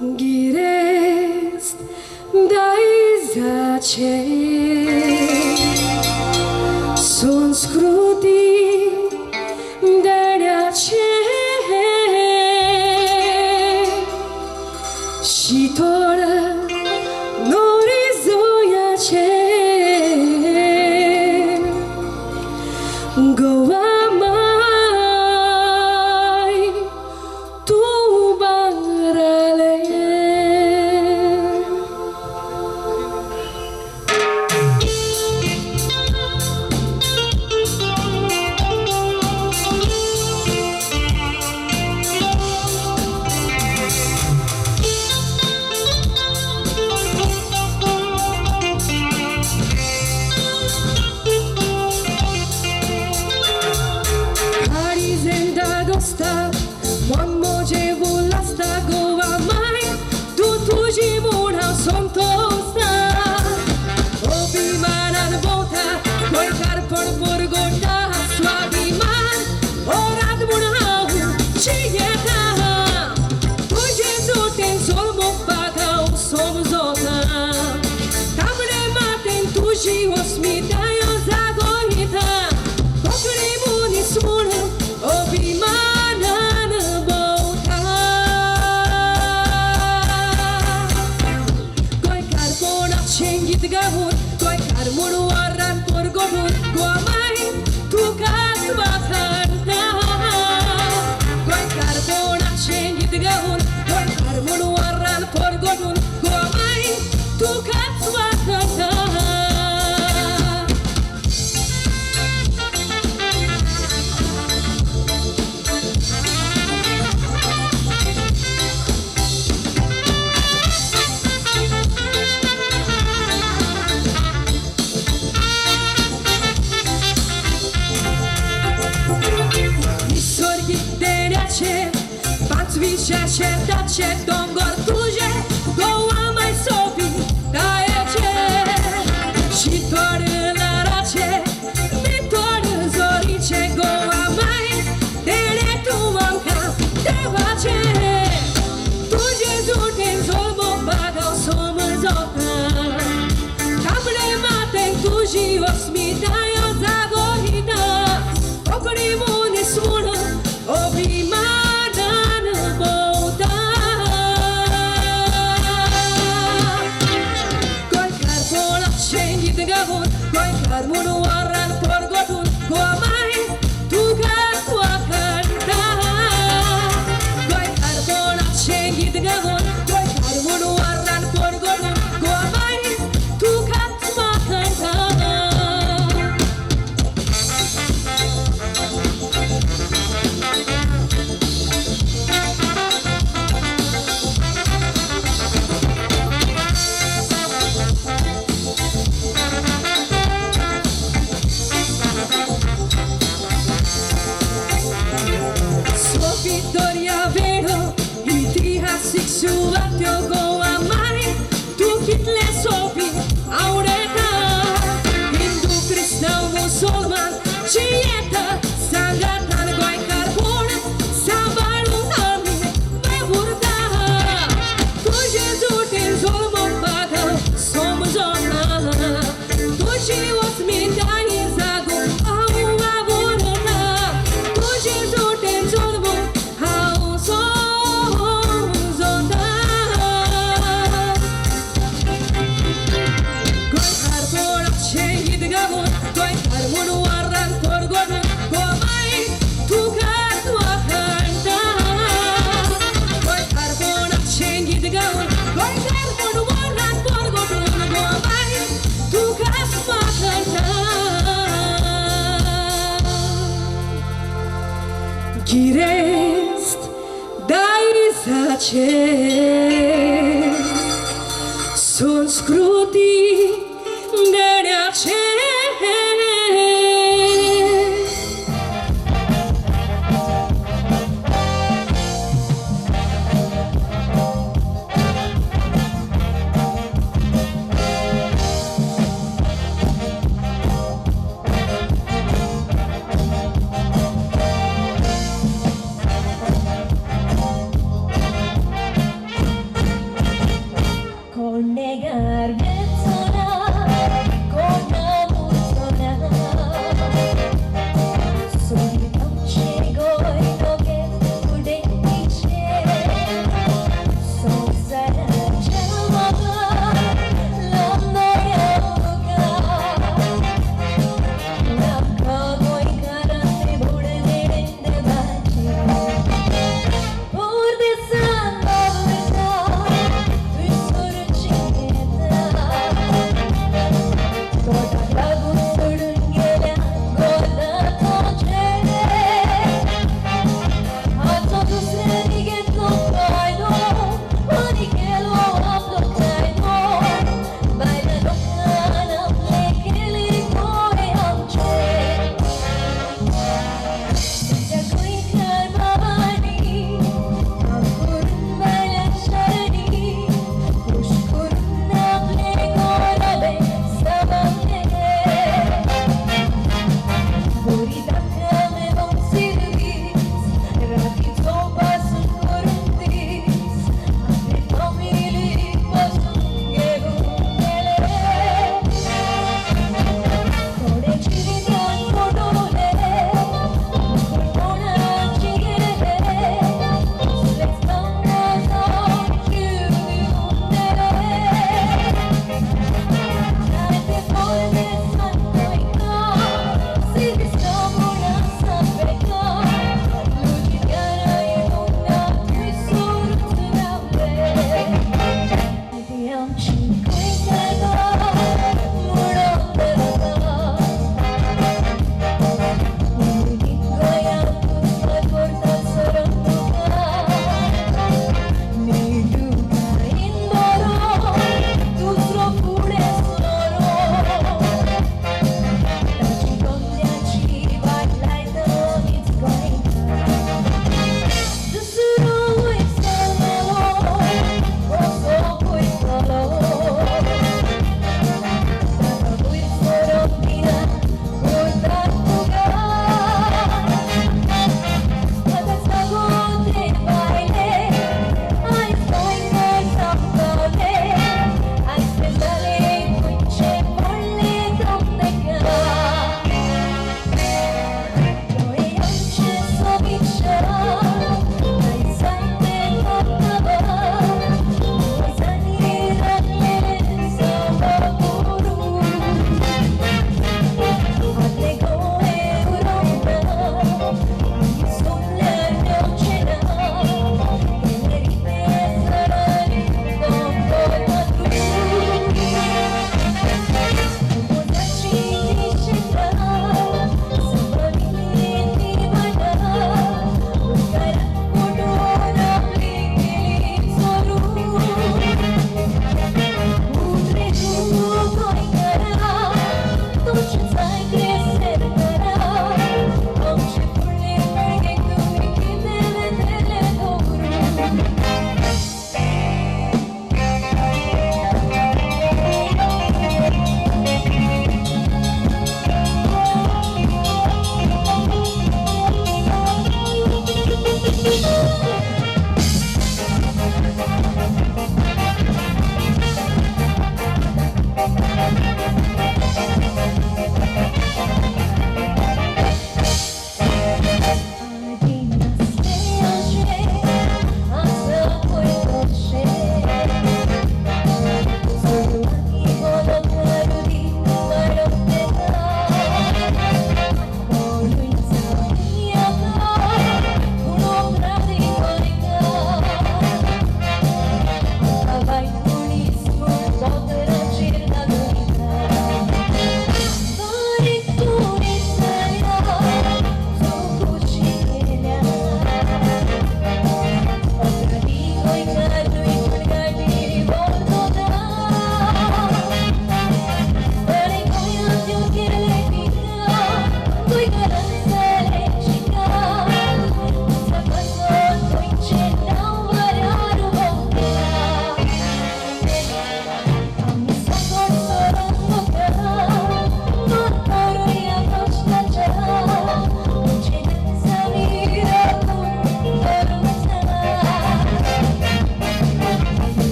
Giresc dai zace Sunt scruti dăneace Și toră norizoiace Goa mai tu barale Giresc dai zace Sunt scruti dăneace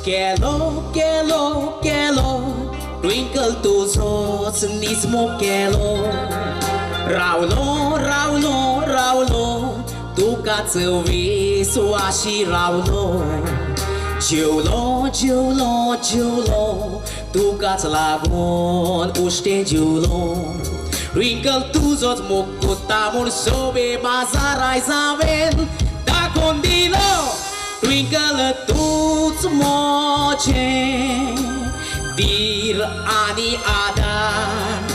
Gelo, gelo, gelo, twinkle tuझोच निस्मोकेलो रावलो, रावलो, रावलो, तुकाच विश्वाशी रावलो जेवलो, जेवलो, जेवलो, तुकाच लागून उश्टे जेवलो Twinkle तुझोच मुकुता म्हूण सोबे बाजाराय जावेन दाखोवन दिलो Twinkle तूच मोचें धीर आनी आदार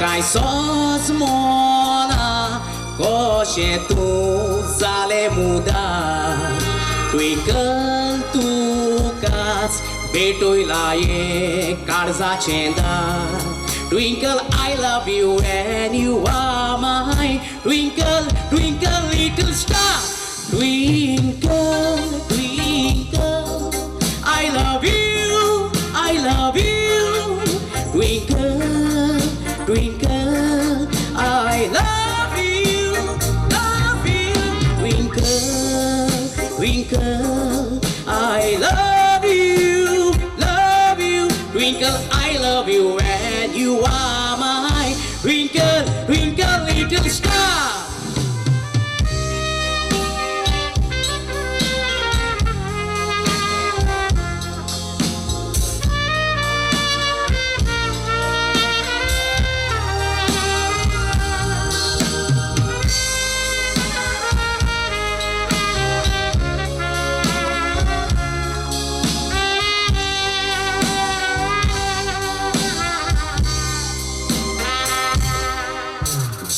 काय सोच मोना कशें तूं जालें मुदार Twinkle तुकाच भेटोयला एक काळजाचें दार Twinkle, I love you and you are mine Twinkle, twinkle, little star Twinkle, twinkle, I love you, I love you Twinkle, twinkle, I love you, love you Twinkle, twinkle, I love you, love you Twinkle, I love you and you are mine Twinkle, twinkle, little star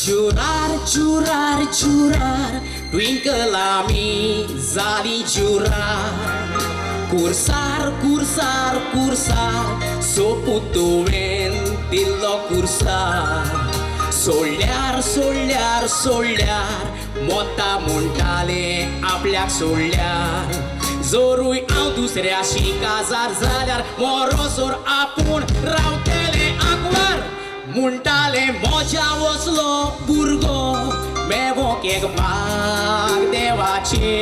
Jurar, jurar, jurar Twinkle ami zali jurar Cursar, cursar, cursar Soputuven dillo cursar Solyar, solyar, solyar Motta montale आपल्याक सोडल्यार जोरूय हांव दुसऱ्याशी काजार जाल्यार मोरोसोर आपूण रावतलें आंकवार म्हणटाले मोज्या वचलो भुरगो मेवोक एक भाग देवाचे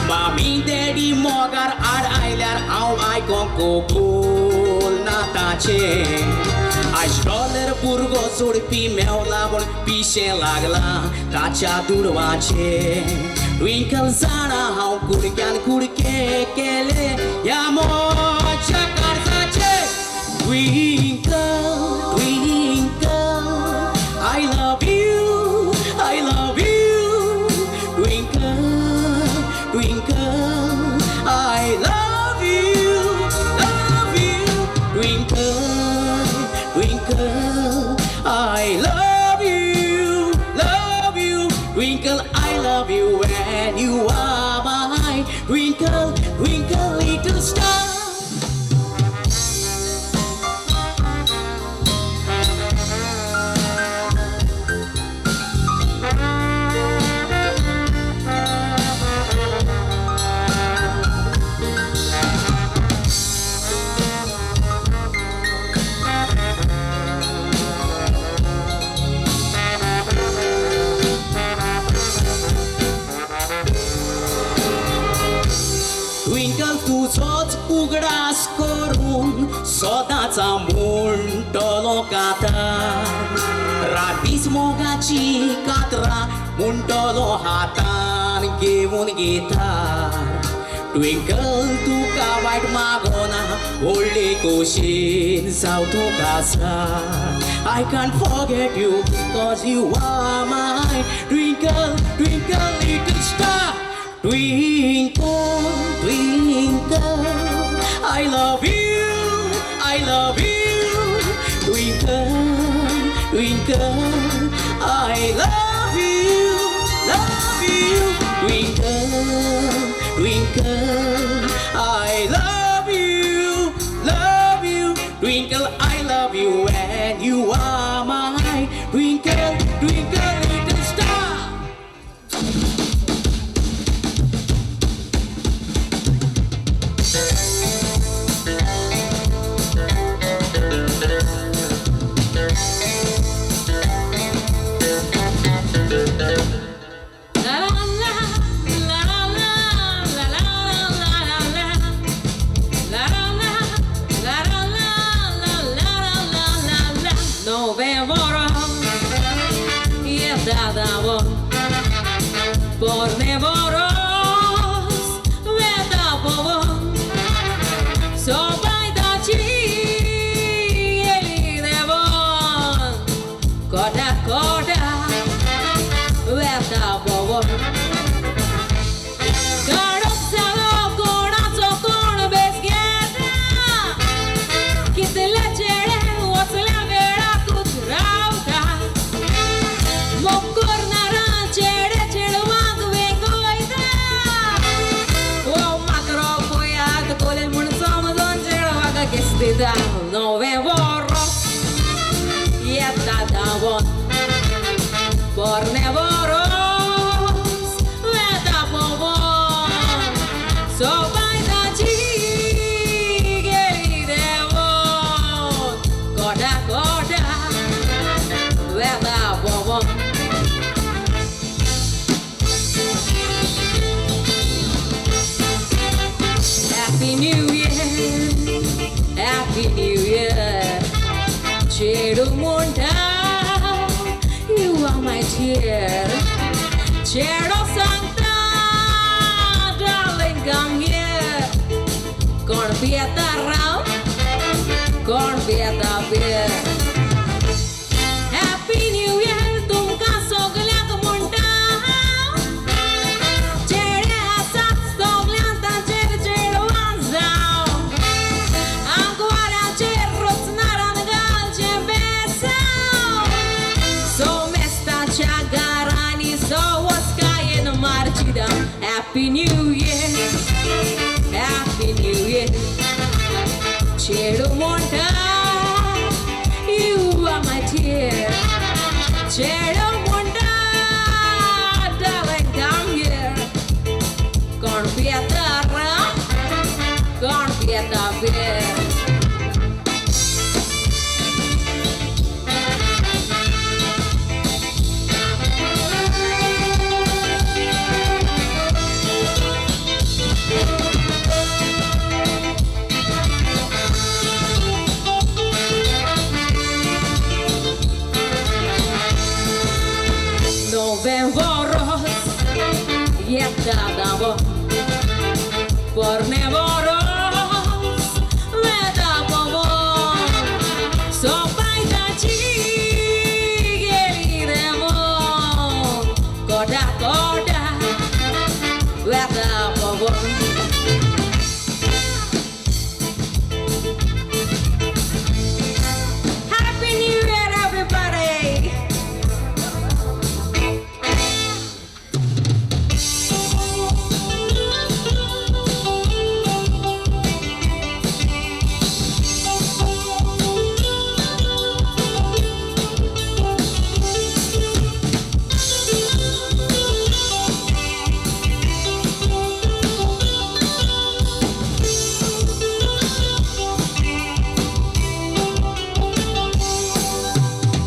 मामी डॅडी मोगार आड आयल्यार हांव आयकोंक कबूल ना ताचें आयस्टॉलर भुरगो सोडपी मेवला म्हूण पिशें लागलां ताच्या दुडवाचें Twinkle जाणा हांव कुडक्यान कुडके केले ह्या मोच्या काळजाचे Twinkle, twinkle, I love you, I love you. Twinkle, twinkle, I love you, love you. Twinkle, twinkle, I love you, love you. Twinkle, I love you when you are mine. Twinkle, twinkle, little star. Twinkle तुझोच उगडास करून सदांचा म्हणटलो कातार रातीच मोगाची कातरां म्हणटलो हातान घेवन गितार Twinkle तुका वायट मागोना व्हडले खोशेन जावं तुका सार I can't forget you cause you are mine Twinkle, twinkle little star Twinkle, twinkle, I love you, I love you. Twinkle, twinkle, I love you, love you. Twinkle, twinkle, I love you, love you. Twinkle, I love you when you are mine. Twinkle, twinkle, little star. Por nevoros veda povon so bajdaci eli devon koda koda veda povon Carosalo corazo con bezgeda kitele chere osla vera kutrauta mokornara chere No ve borro y está tabón por nevoros ve tapobón so baita chigeli devon koda koda ve tapobón Happy New Year Happy New Year, Cheru Monta, you are my dear. Cheru Santa, darling, come here. Gonna be at the round, gonna be at the beer. Happy New Year, tumka sogla monta. Chere asat sogla ta cheru anzao. Happy New Year, Happy New Year, Cheru Monta, you are my dear. Cheru Monta, darling, come here. Gonna be at the round, gonna be at the beer. Tratamos por nevoros, le damos sopaitaci, gelidemo, koda koda, le damos. Happy New Year, everybody!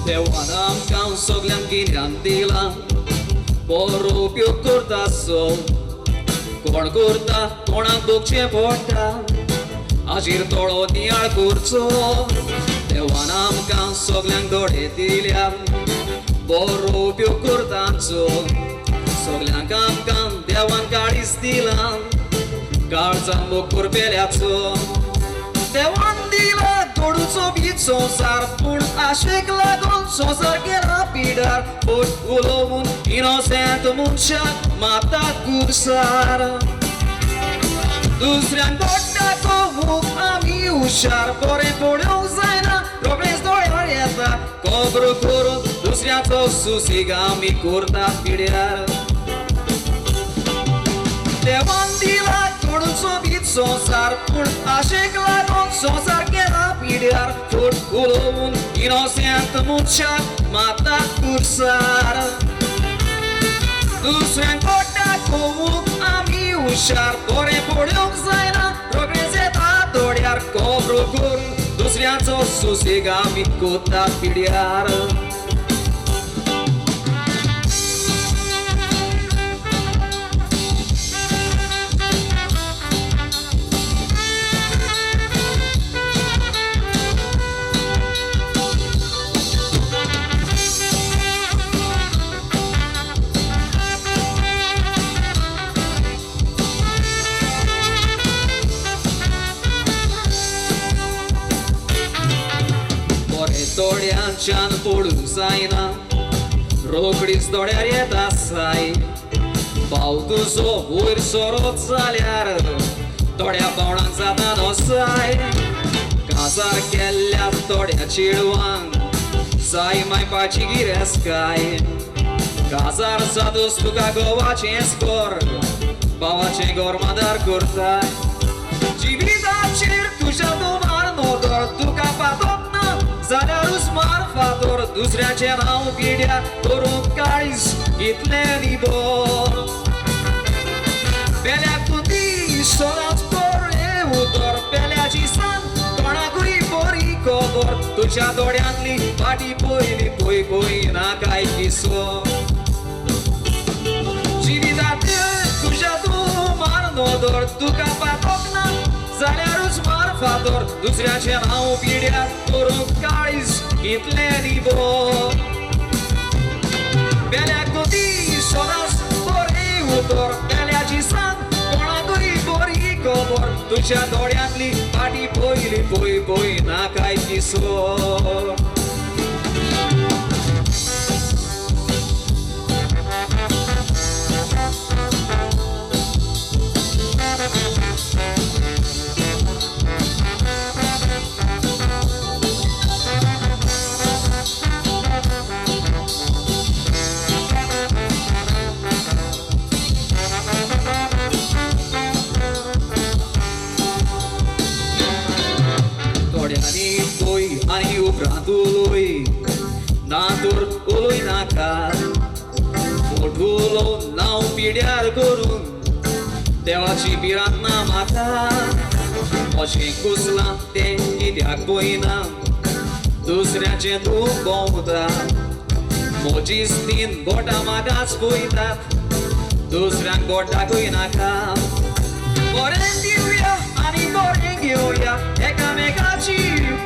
Te wanam kan soglan kinandila Boru più curta so Con curta kona dukche porta Ajir tolo nial kurso Te wanam kan soglan dore dilya Boru più curta so Soglan kan devan karis dila Kalzan bukur peleazo Te wan dila Toduțo bit sonsar Pun așec la gon Sonsar che rapidar Put ulomun Inocent munșat Mata cursar Dusrean gotta komu Ami ușar Pore podeu zaina Robres doi orieta Cobru curu Dusrean to susigami Curta pidear Te vandila Toduțo bit sonsar Pun așec la gon Sonsar che rapidar Put ulomun Inocent munșat Mata cursar Dusrean gotta komu Ami ușar Pore podeu zaina Progrese tatoriar Cobru cur Dusrean to susigami Curta pidear Dorian pudun zaina Rokris doriar eta sai Baudu zo uir sorot zaliar Doria baunan zata no sai Kazar kellia doria chiruan Sai mai paci gireskai Kazar zadus tuka gova ceskor Bava cengor madar kurtai Civida cir tuja domar nodor Tuka patopna Zadarus marfator Dusrea ce n-au pierdea Torun caris Hitleni bor Pelea cu tii Sorat poreutor Pelea cisan Tona cui pori cobor Tuja dorean li Pati poi Na cai chiso Cividate Tuja domar nodor Tuka patopna Zadarus marfator Dusrea ce n-au pierdea Torun caris Hitleni bor Pelea cu tii Sorat poreutor Pelea cisan Tona cui pori cobor Tuja dorean li Pati poi Na cai chiso Ani ubratului Natur ului nacar Modulo n-au pidear gorun Dewa cibirat namata Moșin cusla te ideac boina Dusrea ce tu bomuda Mojis din bota magas boitat Dusrea gota guinaka Morendiuia ani morendiuia Eka megaci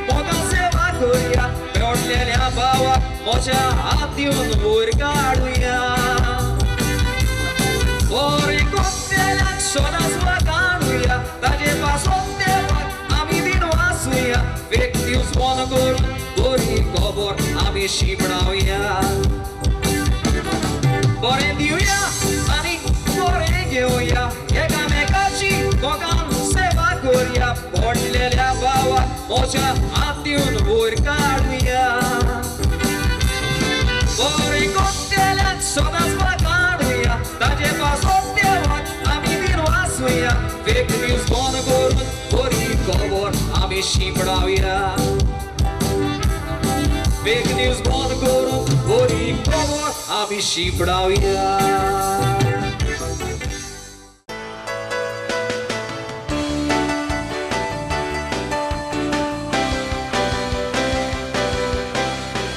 Mogan se va curia Peorlelea baua Moșa ati un urcaruia Orico सोदासला काढूया ताजे पासून देवात आम्ही दिन वाचूया fake news बंद करून बरी खबर आम्ही शिपडावूया बरे दिवया आणि बरे घेऊया एकामेकाची दोघां सेवा करूया पडलेल्या भावा मोच्या हातीन वयर काढूया बरे कोट्याल्यात सोदासला काढूया ताजे पासून देवात आम्ही दिन वाचूया फेक न्यूज बंद करून बरी खबर आम्ही शिपडावूया फेक न्यूज बंद करून बरी खबर आम्ही शिपडावूया